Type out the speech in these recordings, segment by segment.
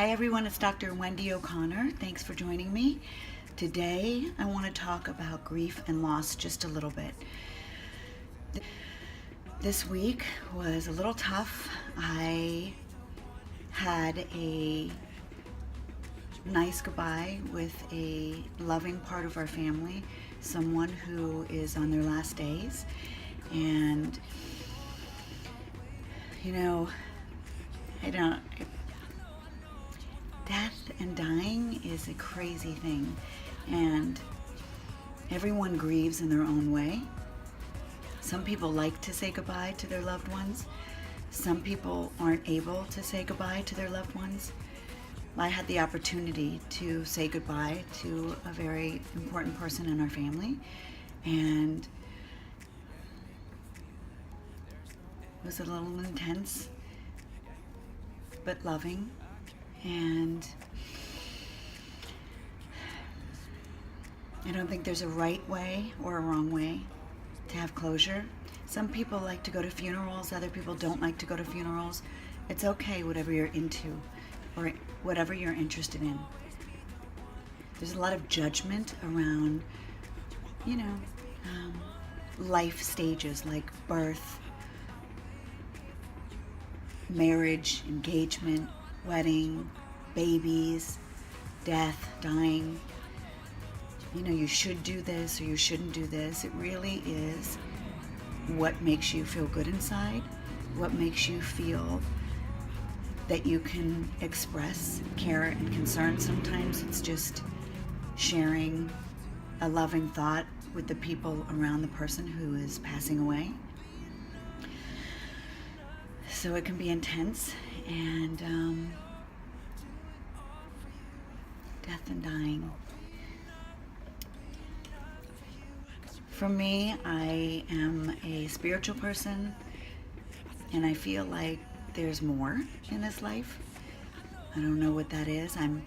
Hi everyone, it's Dr. Wendy O'Connor. Thanks for joining me. Today I want to talk about grief and loss just a little bit. This week was a little tough. I had a nice goodbye with a loving part of our family, someone who is on their last days. And death and dying is a crazy thing, and everyone grieves in their own way. Some people like to say goodbye to their loved ones. Some people aren't able to say goodbye to their loved ones. I had the opportunity to say goodbye to a very important person in our family, and it was a little intense but loving. And I don't think there's a right way or a wrong way to have closure. Some people like to go to funerals, other people don't like to go to funerals. It's okay, whatever you're into or whatever you're interested in. There's a lot of judgment around, life stages like birth, marriage, engagement, wedding, babies, death, dying. You should do this or you shouldn't do this. It really is what makes you feel good inside, what makes you feel that you can express care and concern. Sometimes it's just sharing a loving thought with the people around the person who is passing away. So it can be intense, and death and dying. For me, I am a spiritual person, and I feel like there's more in this life. I don't know what that is. I'm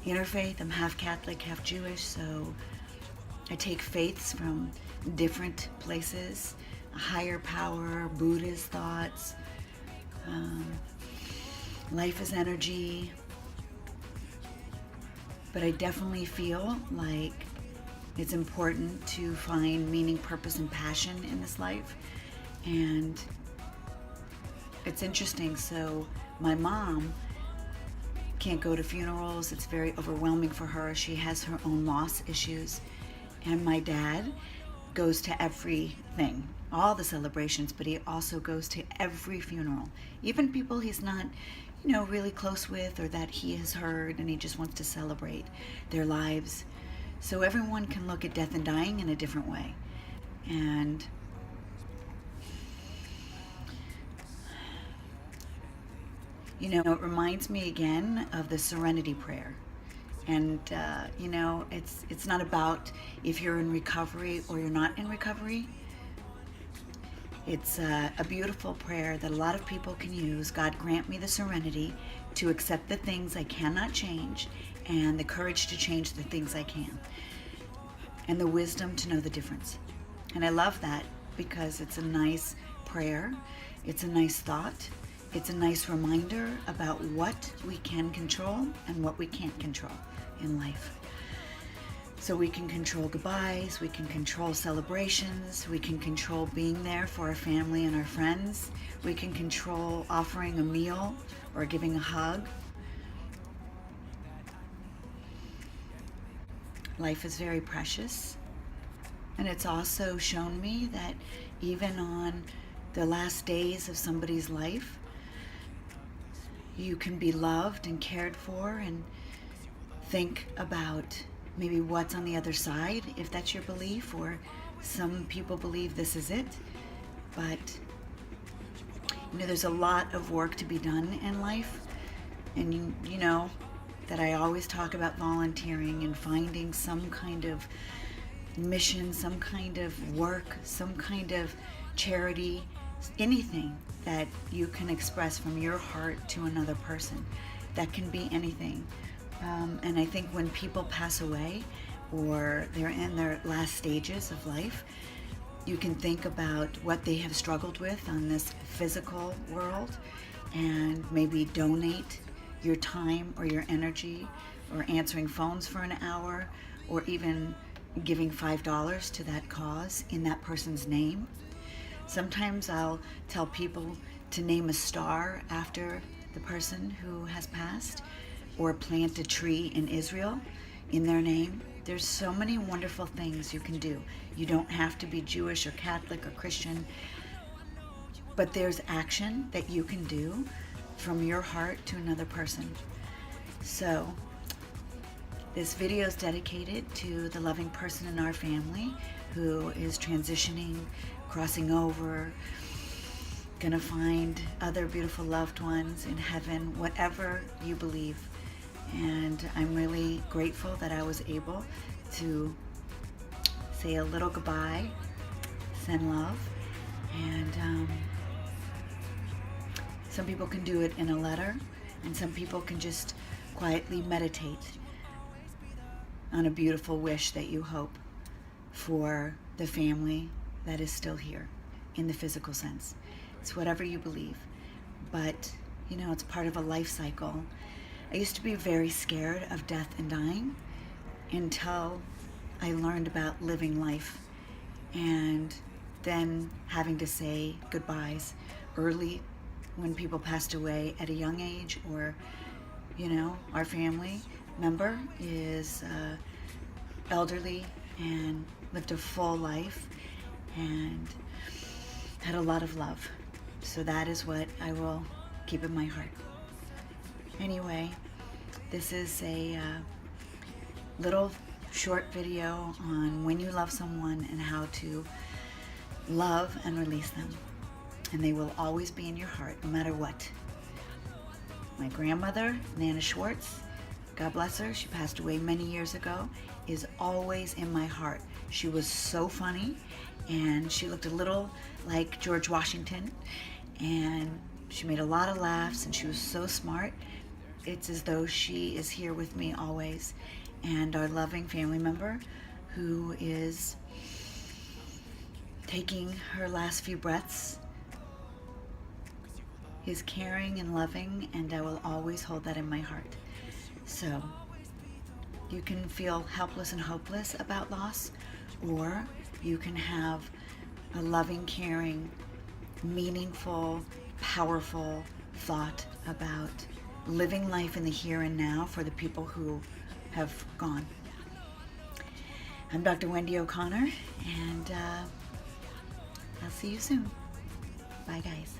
interfaith. I'm half Catholic, half Jewish, so I take faiths from different places. A higher power, Buddhist thoughts, life is energy. But I definitely feel like it's important to find meaning, purpose, and passion in this life. And it's interesting. So my mom can't go to funerals. It's very overwhelming for her. She has her own loss issues. And my dad goes to everything, all the celebrations, but he also goes to every funeral. Even people he's not, really close with or that he has heard, and he just wants to celebrate their lives. So everyone can look at death and dying in a different way. And it reminds me again of the serenity prayer. And it's not about if you're in recovery or you're not in recovery. It's a beautiful prayer that a lot of people can use. God, grant me the serenity to accept the things I cannot change and the courage to change the things I can, and the wisdom to know the difference. And I love that because it's a nice prayer. It's a nice thought. It's a nice reminder about what we can control and what we can't control in life. So we can control goodbyes, we can control celebrations, we can control being there for our family and our friends, we can control offering a meal or giving a hug. Life is very precious, and it's also shown me that even on the last days of somebody's life, you can be loved and cared for, and think about maybe what's on the other side, if that's your belief, or some people believe this is it. But there's a lot of work to be done in life, and that I always talk about volunteering and finding some kind of mission, some kind of work, some kind of charity, anything that you can express from your heart to another person. That can be anything. And I think when people pass away or they're in their last stages of life, you can think about what they have struggled with on this physical world and maybe donate your time or your energy, or answering phones for an hour, or even giving $5 to that cause in that person's name. Sometimes I'll tell people to name a star after the person who has passed, or plant a tree in Israel in their name. There's so many wonderful things you can do. You don't have to be Jewish or Catholic or Christian, but there's action that you can do from your heart to another person. So this video is dedicated to the loving person in our family who is transitioning, crossing over, gonna find other beautiful loved ones in heaven, whatever you believe. And I'm really grateful that I was able to say a little goodbye, send love, and some people can do it in a letter, and some people can just quietly meditate on a beautiful wish that you hope for the family that is still here in the physical sense. It's whatever you believe, but you know, it's part of a life cycle. I used to be very scared of death and dying until I learned about living life, and then having to say goodbyes early when people passed away at a young age, or you know, our family member is elderly and lived a full life and had a lot of love. So that is what I will keep in my heart. Anyway, this is a little short video on when you love someone and how to love and release them. And they will always be in your heart, no matter what. My grandmother, Nana Schwartz, God bless her, she passed away many years ago, is always in my heart. She was so funny, and she looked a little like George Washington, and she made a lot of laughs, and she was so smart. It's as though she is here with me always. And our loving family member who is taking her last few breaths is caring and loving, and I will always hold that in my heart. So you can feel helpless and hopeless about loss, or you can have a loving, caring, meaningful, powerful thought about living life in the here and now for the people who have gone. I'm Dr. Wendy O'Connor, and I'll see you soon. Bye, guys.